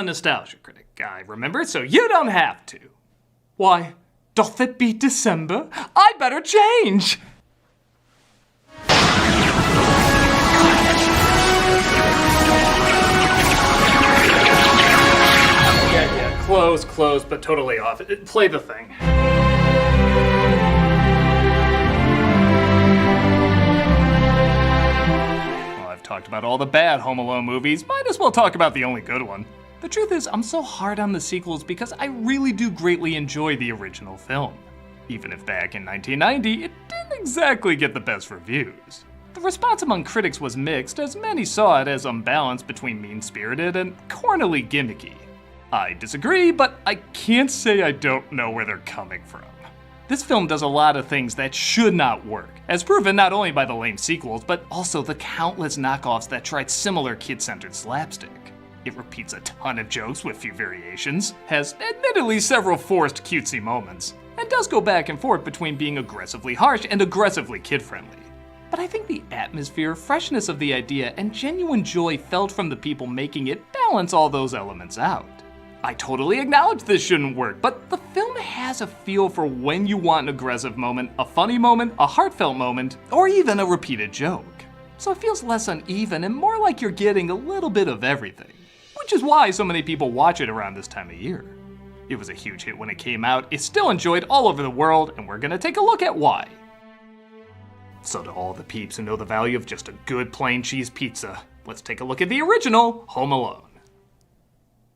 a nostalgia critic. I remember, so you don't have to. Why, doth it be December? I better change! Yeah, close, but totally off. Play the thing. Talked about all the bad Home Alone movies, might as well talk about the only good one. The truth is, I'm so hard on the sequels because I really do greatly enjoy the original film. Even if back in 1990, it didn't exactly get the best reviews. The response among critics was mixed, as many saw it as unbalanced between mean-spirited and cornily gimmicky. I disagree, but I can't say I don't know where they're coming from. This film does a lot of things that should not work, as proven not only by the lame sequels, but also the countless knockoffs that tried similar kid-centered slapstick. It repeats a ton of jokes with few variations, has admittedly several forced cutesy moments, and does go back and forth between being aggressively harsh and aggressively kid-friendly. But I think the atmosphere, freshness of the idea, and genuine joy felt from the people making it balance all those elements out. I totally acknowledge this shouldn't work, but the film has a feel for when you want an aggressive moment, a funny moment, a heartfelt moment, or even a repeated joke. So it feels less uneven and more like you're getting a little bit of everything, which is why so many people watch it around this time of year. It was a huge hit when it came out, it's still enjoyed all over the world, and we're gonna take a look at why. So to all the peeps who know the value of just a good plain cheese pizza, let's take a look at the original Home Alone.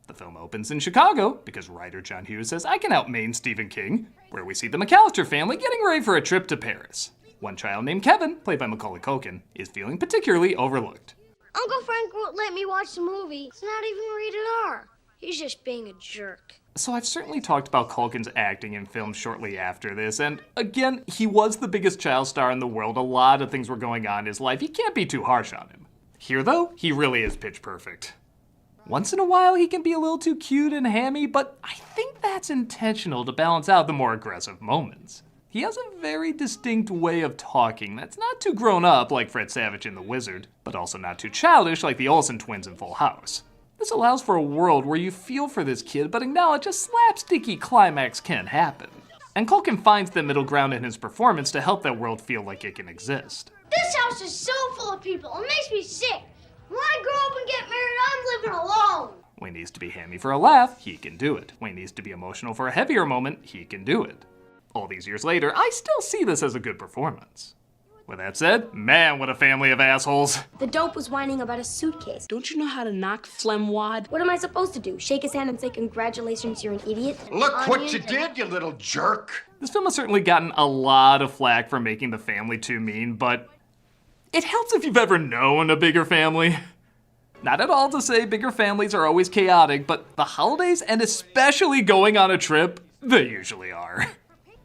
The film opens in Chicago, because writer John Hughes says I can outmain Stephen King, where we see the McAllister family getting ready for a trip to Paris. One child named Kevin, played by Macaulay Culkin, is feeling particularly overlooked. Uncle Frank won't let me watch the movie. It's not even rated R. He's just being a jerk. So I've certainly talked about Culkin's acting in films shortly after this, and again, he was the biggest child star in the world. A lot of things were going on in his life. You can't be too harsh on him. Here, though, he really is pitch perfect. Once in a while, he can be a little too cute and hammy, but I think that's intentional to balance out the more aggressive moments. He has a very distinct way of talking that's not too grown up like Fred Savage in The Wizard, but also not too childish like the Olsen twins in Full House. This allows for a world where you feel for this kid but acknowledge a slapsticky climax can happen. And Culkin finds the middle ground in his performance to help that world feel like it can exist. This house is so full of people, it makes me sick. When I grow up and get married, I'm living alone. When he needs to be hammy for a laugh, he can do it. When he needs to be emotional for a heavier moment, he can do it. All these years later, I still see this as a good performance. With that said, man, what a family of assholes. The dope was whining about a suitcase. Don't you know how to knock phlegm wad? What am I supposed to do? Shake his hand and say, congratulations, you're an idiot? Look what you did, you little jerk. This film has certainly gotten a lot of flack for making the family too mean, but it helps if you've ever known a bigger family. Not at all to say bigger families are always chaotic, but the holidays, and especially going on a trip, they usually are.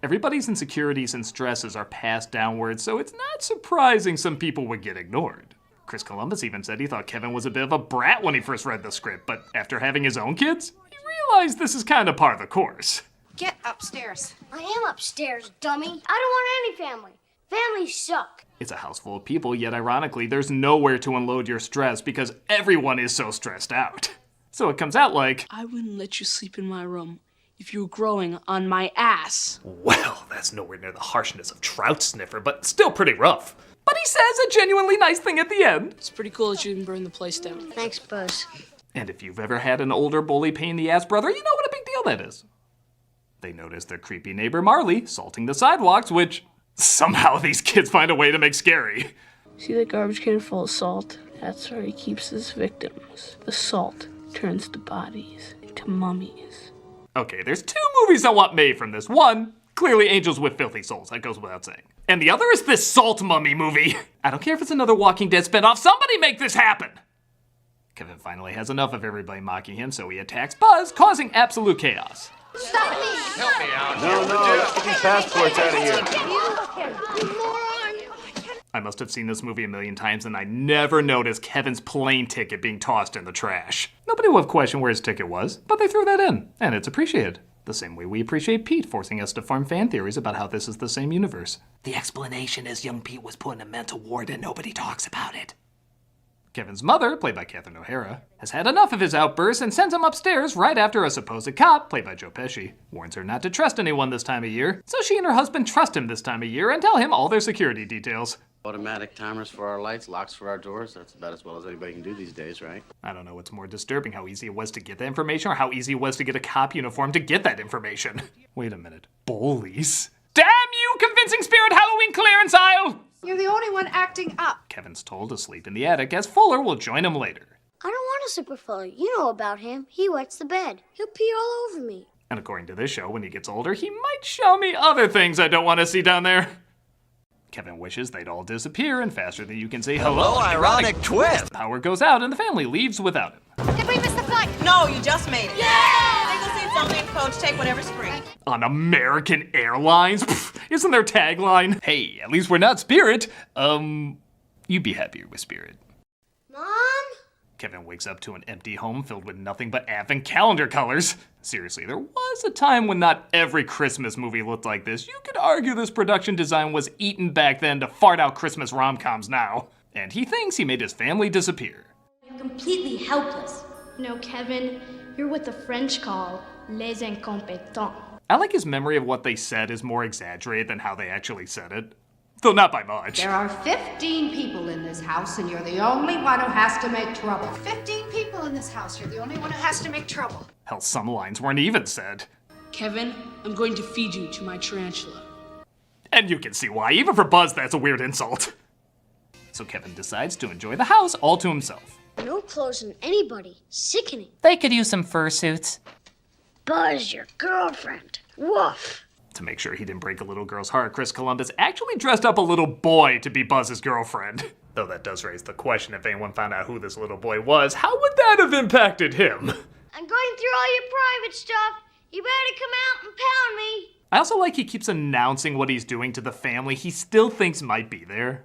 Everybody's insecurities and stresses are passed downwards, so it's not surprising some people would get ignored. Chris Columbus even said he thought Kevin was a bit of a brat when he first read the script, but after having his own kids, he realized this is kind of par the course. Get upstairs. I am upstairs, dummy. I don't want any family. Families suck. It's a house full of people, yet ironically, there's nowhere to unload your stress because everyone is so stressed out. So it comes out like, I wouldn't let you sleep in my room if you were growing on my ass. Well, that's nowhere near the harshness of Trout Sniffer, but still pretty rough. But he says a genuinely nice thing at the end. It's pretty cool that you didn't burn the place down. Thanks, Buzz. And if you've ever had an older bully pain in the ass brother, you know what a big deal that is. They notice their creepy neighbor Marley salting the sidewalks, which somehow these kids find a way to make scary. See the garbage can full of salt? That's where he keeps his victims. The salt turns the bodies into mummies. Okay, there's two movies I want made from this. One, clearly Angels with Filthy Souls, that goes without saying. And the other is this Salt Mummy movie. I don't care if it's another Walking Dead spinoff, somebody make this happen! Kevin finally has enough of everybody mocking him, so he attacks Buzz, causing absolute chaos. Stop me! Help me out. No, let's get these passports out of here. I must have seen this movie a million times and I never noticed Kevin's plane ticket being tossed in the trash. Nobody will have questioned where his ticket was, but they threw that in, and it's appreciated. The same way we appreciate Pete forcing us to form fan theories about how this is the same universe. The explanation is young Pete was put in a mental ward and nobody talks about it. Kevin's mother, played by Catherine O'Hara, has had enough of his outbursts and sends him upstairs right after a supposed cop, played by Joe Pesci, warns her not to trust anyone this time of year, so she and her husband trust him this time of year and tell him all their security details. Automatic timers for our lights, locks for our doors. That's about as well as anybody can do these days, right? I don't know what's more disturbing, how easy it was to get that information or how easy it was to get a cop uniform to get that information. Wait a minute. Bullies? Damn you, convincing spirit Halloween clearance aisle! You're the only one acting up. Kevin's told to sleep in the attic as Fuller will join him later. I don't want a super Fuller. You know about him. He wets the bed. He'll pee all over me. And according to this show, when he gets older, he might show me other things I don't want to see down there. Kevin wishes they'd all disappear, and faster than you can say hello, ironic twist. Power goes out and the family leaves without him. Did we miss the flight? No, you just made it. Yeah! Single seats only, coach. Take whatever's free. On American Airlines? Pfft, isn't their tagline? Hey, at least we're not Spirit. You'd be happier with Spirit. Mom? Kevin wakes up to an empty home filled with nothing but advent calendar colors. Seriously, there was a time when not every Christmas movie looked like this. You could argue this production design was eaten back then to fart out Christmas rom-coms now. And he thinks he made his family disappear. You're completely helpless. No, Kevin. You're what the French call les incompétents. I like his memory of what they said is more exaggerated than how they actually said it. Though not by much. There are 15 people in this house, and you're the only one who has to make trouble. 15 people in this house. You're the only one who has to make trouble. Hell, some lines weren't even said. Kevin, I'm going to feed you to my tarantula. And you can see why. Even for Buzz, that's a weird insult. So Kevin decides to enjoy the house all to himself. No clothes on anybody. Sickening. They could use some fursuits. Buzz, your girlfriend. Woof. To make sure he didn't break a little girl's heart, Chris Columbus actually dressed up a little boy to be Buzz's girlfriend. Though that does raise the question, if anyone found out who this little boy was, how would that have impacted him? I'm going through all your private stuff. You better come out and pound me. I also like he keeps announcing what he's doing to the family he still thinks might be there.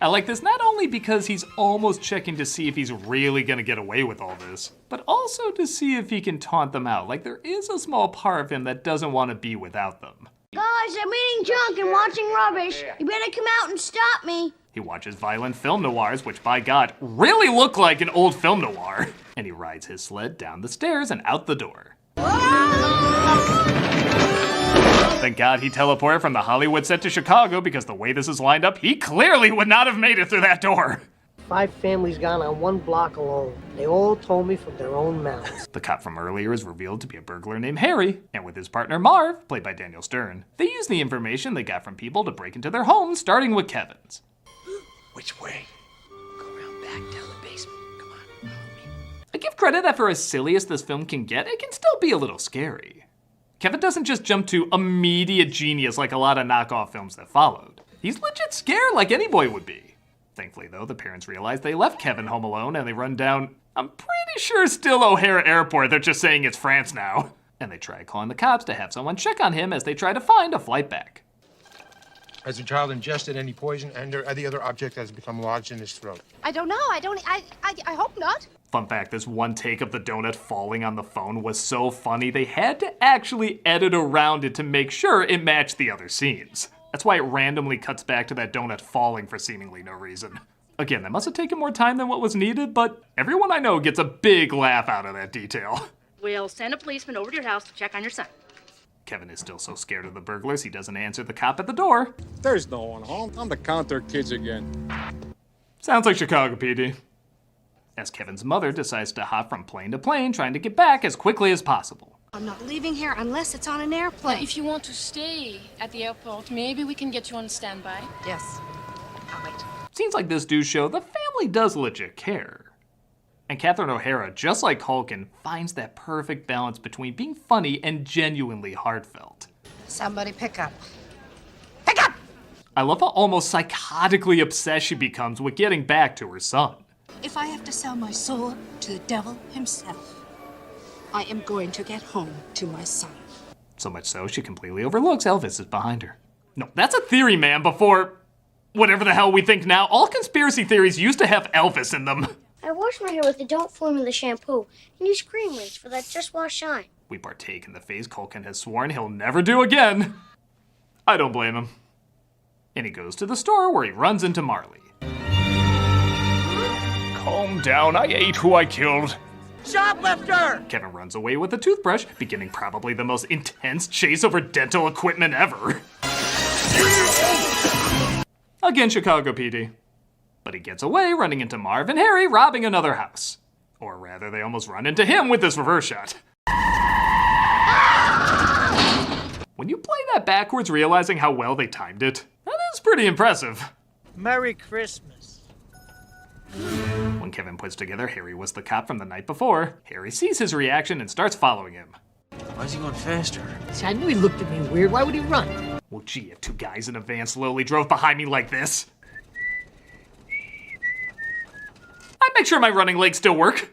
I like this not only because he's almost checking to see if he's really gonna get away with all this, but also to see if he can taunt them out. Like there is a small part of him that doesn't want to be without them. Guys, I'm eating junk and watching rubbish. You better come out and stop me. He watches violent film noirs, which by God, really look like an old film noir. And he rides his sled down the stairs and out the door. Thank God he teleported from the Hollywood set to Chicago, because the way this is lined up, he clearly would not have made it through that door. 5 families gone on 1 block alone. They all told me from their own mouths. The cop from earlier is revealed to be a burglar named Harry, and with his partner Marv, played by Daniel Stern, they use the information they got from people to break into their homes, starting with Kevin's. Which way? Go around back down the basement. Come on, follow me. I give credit that for as silly as this film can get, it can still be a little scary. Kevin doesn't just jump to immediate genius like a lot of knockoff films that followed. He's legit scared like any boy would be. Thankfully though, the parents realize they left Kevin home alone and they run down, I'm pretty sure still O'Hara Airport, they're just saying it's France now. And they try calling the cops to have someone check on him as they try to find a flight back. Has the child ingested any poison and or any other object that has become lodged in his throat? I don't know. I hope not. Fun fact, this one take of the donut falling on the phone was so funny they had to actually edit around it to make sure it matched the other scenes. That's why it randomly cuts back to that donut falling for seemingly no reason. Again, that must have taken more time than what was needed, but everyone I know gets a big laugh out of that detail. We'll send a policeman over to your house to check on your son. Kevin is still so scared of the burglars, he doesn't answer the cop at the door. There's no one home. I'm the counter kids again. Sounds like Chicago PD. As Kevin's mother decides to hop from plane to plane, trying to get back as quickly as possible. I'm not leaving here unless it's on an airplane. If you want to stay at the airport, maybe we can get you on standby. Yes. I'll wait. Seems like this do show the family does legit care. And Catherine O'Hara, just like Culkin, finds that perfect balance between being funny and genuinely heartfelt. Somebody pick up. I love how almost psychotically obsessed she becomes with getting back to her son. If I have to sell my soul to the devil himself, I am going to get home to my son. So much so, she completely overlooks Elvis is behind her. No, that's a theory, man, before whatever the hell we think now. All conspiracy theories used to have Elvis in them. I wash my hair with the Don't Formula shampoo and use cream rinse for that Just Wash Shine. We partake in the phase Culkin has sworn he'll never do again. I don't blame him. And he goes to the store where he runs into Marley. Calm down, I ate who I killed. Shoplifter! Kevin runs away with a toothbrush, beginning probably the most intense chase over dental equipment ever. Again, Chicago PD. But he gets away, running into Marv and Harry, robbing another house. Or rather, they almost run into him with this reverse shot. When you play that backwards, realizing how well they timed it, that is pretty impressive. Merry Christmas. When Kevin puts together Harry was the cop from the night before, Harry sees his reaction and starts following him. Why is he going faster? See, I knew he looked at me weird. Why would he run? Well, gee, if two guys in a van slowly drove behind me like this, I'd make sure my running legs still work.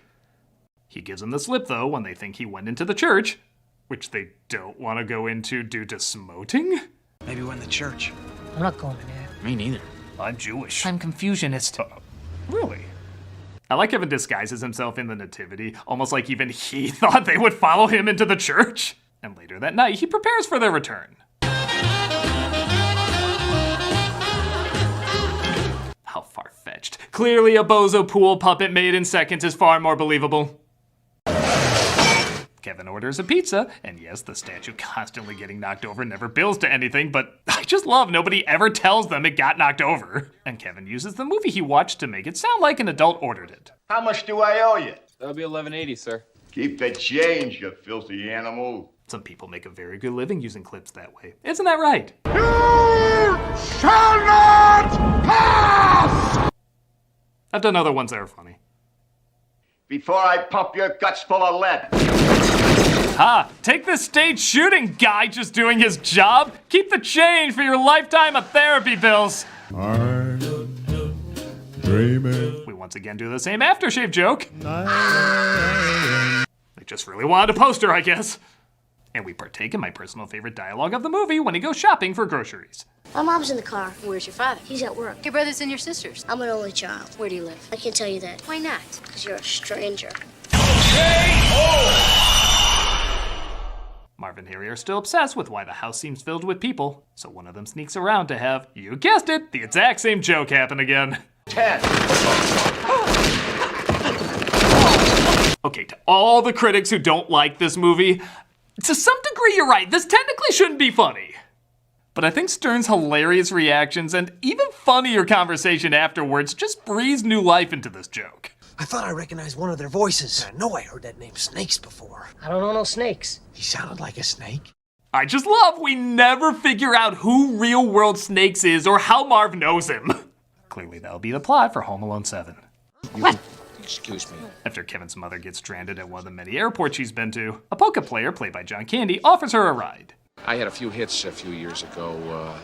He gives them the slip, though, when they think he went into the church, which they don't want to go into due to smoting. Maybe we're in the church. I'm not going in there. Me neither. I'm Jewish. I'm Confucianist. Really? I like Kevin disguises himself in the nativity, almost like even he thought they would follow him into the church. And later that night, he prepares for their return. How far-fetched. Clearly a bozo pool puppet made in seconds is far more believable. Kevin orders a pizza, and yes, the statue constantly getting knocked over never bills to anything, but I just love nobody ever tells them it got knocked over. And Kevin uses the movie he watched to make it sound like an adult ordered it. How much do I owe you? That'll be $11.80, sir. Keep the change, you filthy animal. Some people make a very good living using clips that way. Isn't that right? You shall not pass! I've done other ones that are funny. Before I pump your guts full of lead. Ha! Take this stage shooting guy just doing his job. Keep the change for your lifetime of therapy bills. I'm dreaming. We once again do the same aftershave joke. They just really wanted a poster, I guess. And we partake in my personal favorite dialogue of the movie when he goes shopping for groceries. My mom's in the car. Where's your father? He's at work. Your brothers and your sisters. I'm an only child. Where do you live? I can't tell you that. Why not? Because you're a stranger. Marv and Harry are still obsessed with why the house seems filled with people, so one of them sneaks around to have, you guessed it, the exact same joke happen again. 10. Okay, to all the critics who don't like this movie, to some degree you're right, this technically shouldn't be funny. But I think Stern's hilarious reactions and even funnier conversation afterwards just breathes new life into this joke. I thought I recognized one of their voices. I know I heard that name Snakes before. I don't know no snakes. He sounded like a snake. I just love we never figure out who Real World Snakes is or how Marv knows him. Clearly that'll be the plot for Home Alone 7. What? Excuse me. After Kevin's mother gets stranded at one of the many airports she's been to, a polka player, played by John Candy, offers her a ride. I had a few hits a few years ago.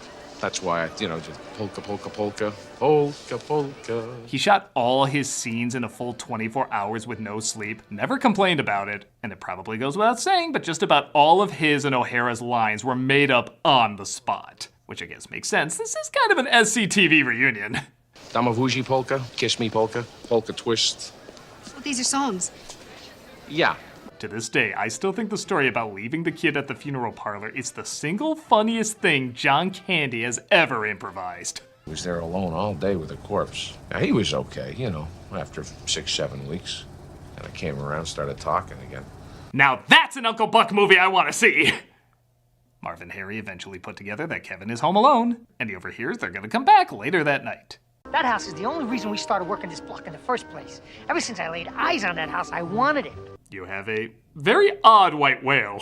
That's why I, just polka, polka, polka, polka, polka. He shot all his scenes in a full 24 hours with no sleep, never complained about it, and it probably goes without saying, but just about all of his and O'Hara's lines were made up on the spot. Which I guess makes sense. This is kind of an SCTV reunion. Damavuji polka, kiss me polka, polka twist. Well, these are songs. Yeah. To this day, I still think the story about leaving the kid at the funeral parlor is the single funniest thing John Candy has ever improvised. He was there alone all day with a corpse. Now, he was okay, after 6-7 weeks. And I came around, started talking again. Now that's an Uncle Buck movie I want to see! Marv and Harry eventually put together that Kevin is home alone, and he overhears they're gonna come back later that night. That house is the only reason we started working this block in the first place. Ever since I laid eyes on that house, I wanted it. You have a very odd white whale.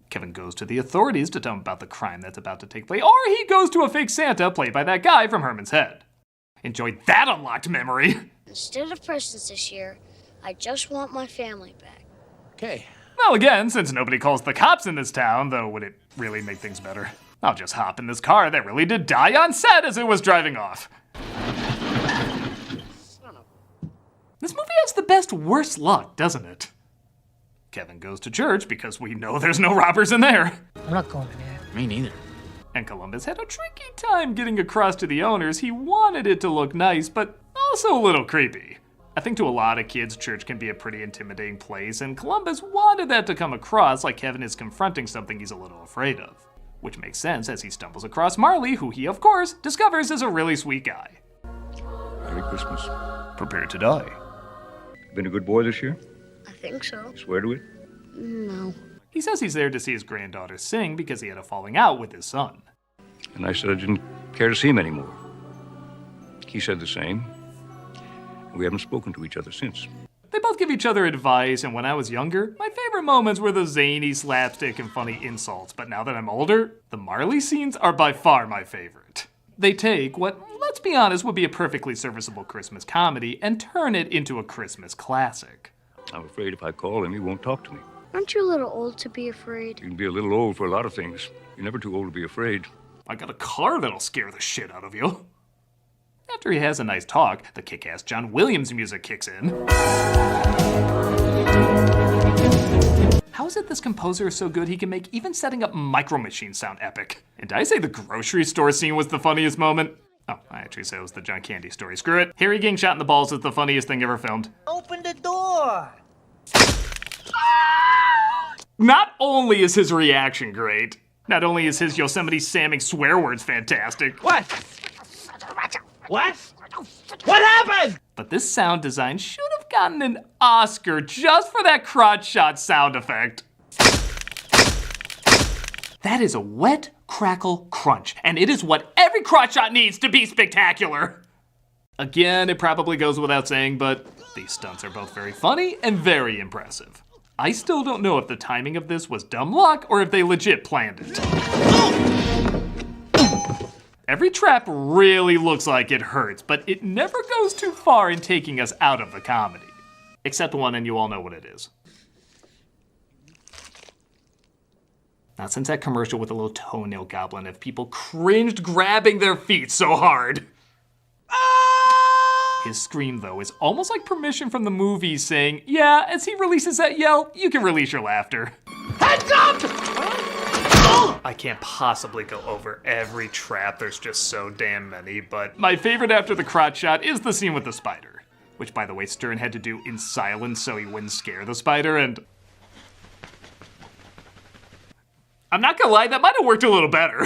Kevin goes to the authorities to tell him about the crime that's about to take place, or he goes to a fake Santa played by that guy from Herman's Head. Enjoy that unlocked memory. Instead of presents this year, I just want my family back. Okay. Well, again, since nobody calls the cops in this town, though would it really make things better? I'll just hop in this car that really did die on set as it was driving off. This movie has the best worst luck, doesn't it? Kevin goes to church because we know there's no robbers in there. I'm not going in there. Me neither. And Columbus had a tricky time getting across to the owners. He wanted it to look nice, but also a little creepy. I think to a lot of kids, church can be a pretty intimidating place, and Columbus wanted that to come across like Kevin is confronting something he's a little afraid of. Which makes sense as he stumbles across Marley, who he, of course, discovers is a really sweet guy. Merry Christmas. prepare to die. Been a good boy this year? I think so. Swear to it? No. He says he's there to see his granddaughter sing because he had a falling out with his son. And I said I didn't care to see him anymore. He said the same. We haven't spoken to each other since. They both give each other advice, and when I was younger, my favorite moments were the zany slapstick and funny insults, but now that I'm older, the Marley scenes are by far my favorite. They take what, let's be honest, would be a perfectly serviceable Christmas comedy and turn it into a Christmas classic. I'm afraid if I call him, he won't talk to me. Aren't you a little old to be afraid? You can be a little old for a lot of things. You're never too old to be afraid. I got a car that'll scare the shit out of you. After he has a nice talk, the kick-ass John Williams music kicks in. How is it this composer is so good he can make even setting up Micro Machines sound epic? And did I say the grocery store scene was the funniest moment? Oh, I actually said it was the John Candy story. Screw it. Harry getting shot in the balls is the funniest thing ever filmed. Open the door! Not only is his reaction great, not only is his Yosemite Samming swear words fantastic. What? What? What happened? But this sound design should have gotten an Oscar just for that crotch shot sound effect. That is a wet crackle crunch, and it is what every crotch shot needs to be spectacular. Again, it probably goes without saying, but these stunts are both very funny and very impressive. I still don't know if the timing of this was dumb luck or if they legit planned it. Every trap really looks like it hurts, but it never goes too far in taking us out of the comedy. Except one, and you all know what it is. Not since that commercial with the little toenail goblin have people cringed grabbing their feet so hard. His scream, though, is almost like permission from the movie saying, yeah, as he releases that yell, you can release your laughter. Heads up! I can't possibly go over every trap, there's just so damn many, but my favorite after the crotch shot is the scene with the spider. Which, by the way, Stern had to do in silence so he wouldn't scare the spider, and I'm not gonna lie, that might have worked a little better.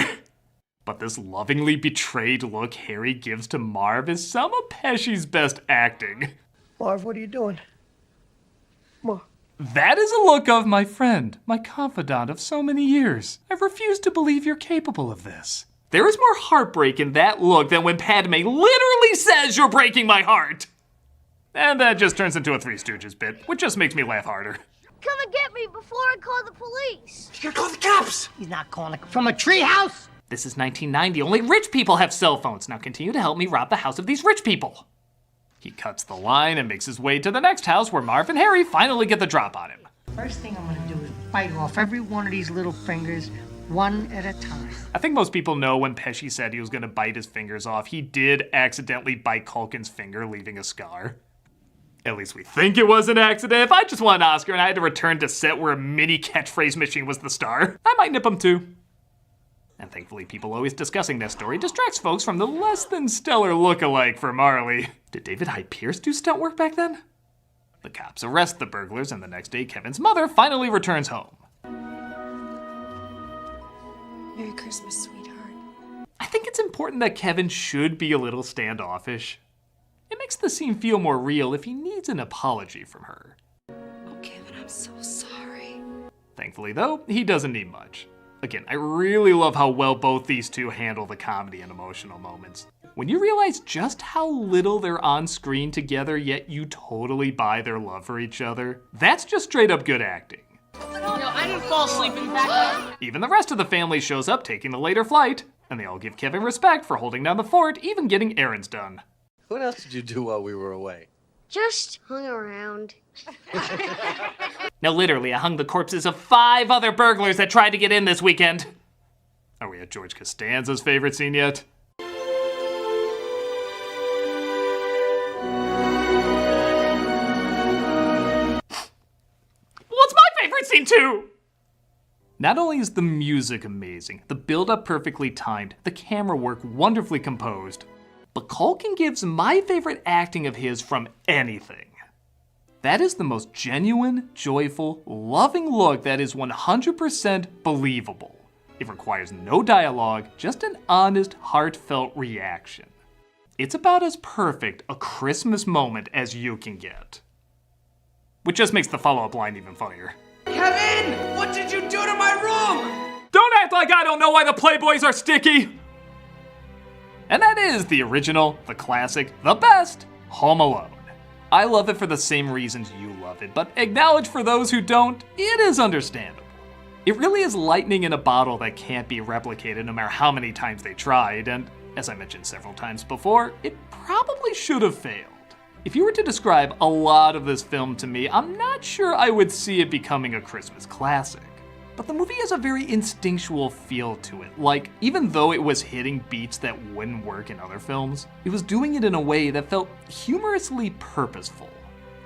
But this lovingly betrayed look Harry gives to Marv is some of Pesci's best acting. Marv, what are you doing? Marv. That is a look of my friend, my confidant of so many years. I refuse to believe you're capable of this. There is more heartbreak in that look than when Padme literally says you're breaking my heart. And that just turns into a Three Stooges bit, which just makes me laugh harder. Come and get me before I call the police. You're gonna call the cops. He's not calling from a treehouse. This is 1990. Only rich people have cell phones. Now continue to help me rob the house of these rich people. He cuts the line and makes his way to the next house where Marv and Harry finally get the drop on him. First thing I'm gonna do is bite off every one of these little fingers, one at a time. I think most people know when Pesci said he was gonna bite his fingers off, he did accidentally bite Culkin's finger, leaving a scar. At least we think it was an accident. If I just won an Oscar and I had to return to set where a mini catchphrase machine was the star, I might nip him too. And thankfully, people always discussing that story distracts folks from the less than stellar look-alike for Marley. Did David Hyde Pierce do stunt work back then? The cops arrest the burglars, and the next day, Kevin's mother finally returns home. Merry Christmas, sweetheart. I think it's important that Kevin should be a little standoffish. It makes the scene feel more real if he needs an apology from her. Oh, Kevin, I'm so sorry. Thankfully, though, he doesn't need much. Again, I really love how well both these two handle the comedy and emotional moments. When you realize just how little they're on screen together, yet you totally buy their love for each other, that's just straight up good acting. No, I didn't fall asleep in fact. Even the rest of the family shows up taking the later flight, and they all give Kevin respect for holding down the fort, even getting errands done. What else did you do while we were away? Just hung around. No, literally, I hung the corpses of 5 other burglars that tried to get in this weekend. Are we at George Costanza's favorite scene yet? What's my favorite scene too? Not only is the music amazing, the build-up perfectly timed, the camera work wonderfully composed, but Culkin gives my favorite acting of his from anything. That is the most genuine, joyful, loving look that is 100% believable. It requires no dialogue, just an honest, heartfelt reaction. It's about as perfect a Christmas moment as you can get. Which just makes the follow-up line even funnier. Kevin! What did you do to my room? Don't act like I don't know why the Playboys are sticky! And that is the original, the classic, the best, Home Alone. I love it for the same reasons you love it, but acknowledge for those who don't, it is understandable. It really is lightning in a bottle that can't be replicated no matter how many times they tried, and as I mentioned several times before, it probably should have failed. If you were to describe a lot of this film to me, I'm not sure I would see it becoming a Christmas classic. But the movie has a very instinctual feel to it. Like, even though it was hitting beats that wouldn't work in other films, it was doing it in a way that felt humorously purposeful.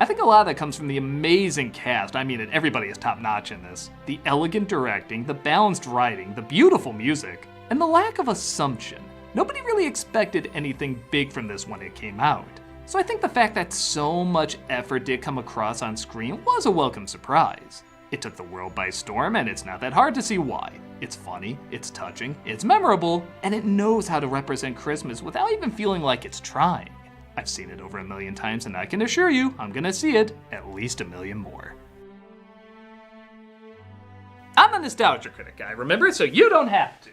I think a lot of that comes from the amazing cast. I mean, everybody is top-notch in this. The elegant directing, the balanced writing, the beautiful music, and the lack of assumption. Nobody really expected anything big from this when it came out. So I think the fact that so much effort did come across on screen was a welcome surprise. It took the world by storm, and it's not that hard to see why. It's funny, it's touching, it's memorable, and it knows how to represent Christmas without even feeling like it's trying. I've seen it over 1 million times, and I can assure you, I'm gonna see it at least 1 million more. I'm a nostalgia critic guy, remember? So you don't have to.